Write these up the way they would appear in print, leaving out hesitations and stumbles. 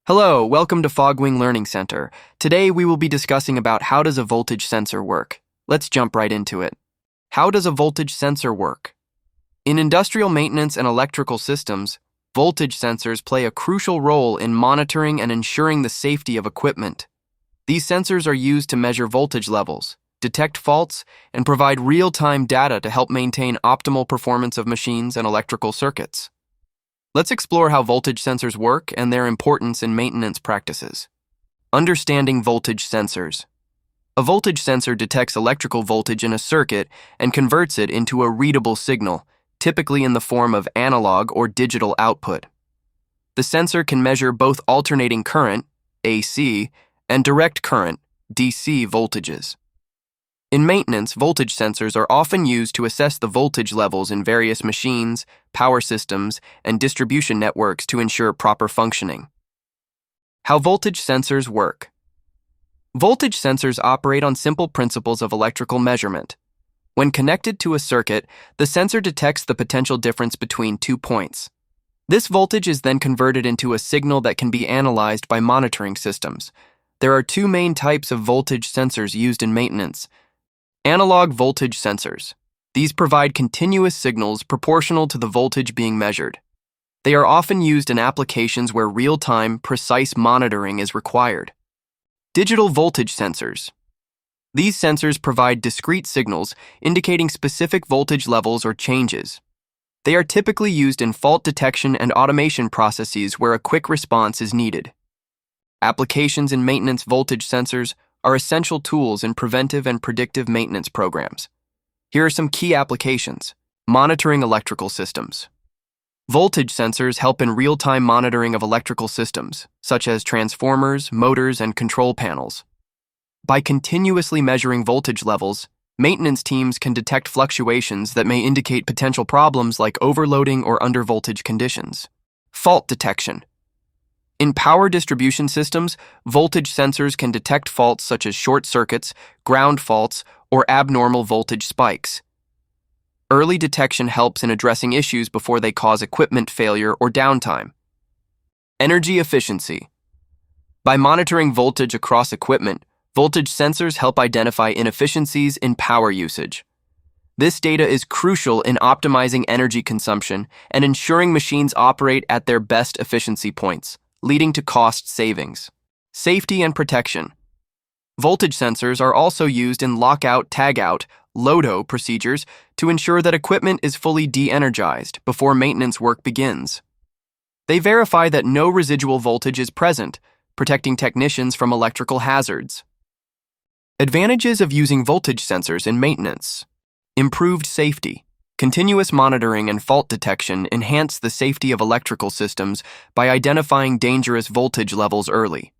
Hello, welcome to Fogwing Learning Center. Today we will be discussing about how does a voltage sensor work. Let's jump right into it. How does a voltage sensor work? In industrial maintenance and electrical systems, voltage sensors play a crucial role in monitoring and ensuring the safety of equipment. These sensors are used to measure voltage levels, detect faults, and provide real-time data to help maintain optimal performance of machines and electrical circuits. Let's explore how voltage sensors work and their importance in maintenance practices. Understanding voltage sensors. A voltage sensor detects electrical voltage in a circuit and converts it into a readable signal, typically in the form of analog or digital output. The sensor can measure both alternating current, AC, and direct current, DC voltages. In maintenance, voltage sensors are often used to assess the voltage levels in various machines, power systems, and distribution networks to ensure proper functioning. How voltage sensors work. Voltage sensors operate on simple principles of electrical measurement. When connected to a circuit, the sensor detects the potential difference between 2 points. This voltage is then converted into a signal that can be analyzed by monitoring systems. There are 2 main types of voltage sensors used in maintenance. Analog voltage sensors. These provide continuous signals proportional to the voltage being measured. They are often used in applications where real-time, precise monitoring is required. Digital voltage sensors. These sensors provide discrete signals indicating specific voltage levels or changes. They are typically used in fault detection and automation processes where a quick response is needed. Applications in maintenance voltage sensors are essential tools in preventive and predictive maintenance programs. Here are some key applications. Monitoring electrical systems. Voltage sensors help in real-time monitoring of electrical systems, such as transformers, motors, and control panels. By continuously measuring voltage levels, maintenance teams can detect fluctuations that may indicate potential problems like overloading or undervoltage conditions. Fault detection. In power distribution systems, voltage sensors can detect faults such as short circuits, ground faults, or abnormal voltage spikes. Early detection helps in addressing issues before they cause equipment failure or downtime. Energy efficiency. By monitoring voltage across equipment, voltage sensors help identify inefficiencies in power usage. This data is crucial in optimizing energy consumption and ensuring machines operate at their best efficiency points, leading to cost savings. Safety and protection. Voltage sensors are also used in lockout-tagout, LOTO procedures to ensure that equipment is fully de-energized before maintenance work begins. They verify that no residual voltage is present, protecting technicians from electrical hazards. Advantages of using voltage sensors in maintenance. Improved safety. Continuous monitoring and fault detection enhance the safety of electrical systems by identifying dangerous voltage levels early.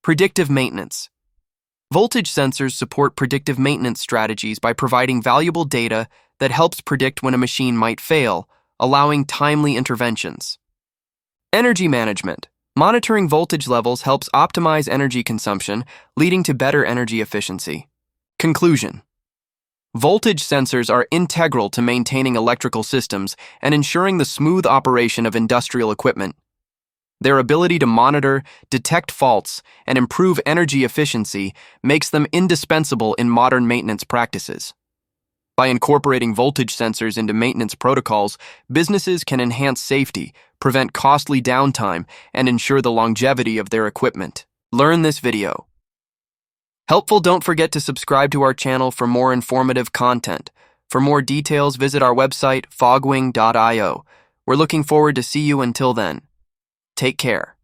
Predictive maintenance. Voltage sensors support predictive maintenance strategies by providing valuable data that helps predict when a machine might fail, allowing timely interventions. Energy management. Monitoring voltage levels helps optimize energy consumption, leading to better energy efficiency. Conclusion. Voltage sensors are integral to maintaining electrical systems and ensuring the smooth operation of industrial equipment. Their ability to monitor, detect faults, and improve energy efficiency makes them indispensable in modern maintenance practices. By incorporating voltage sensors into maintenance protocols, businesses can enhance safety, prevent costly downtime, and ensure the longevity of their equipment. Learn this video. Helpful, don't forget to subscribe to our channel for more informative content. For more details, visit our website, fogwing.io. We're looking forward to see you until then. Take care.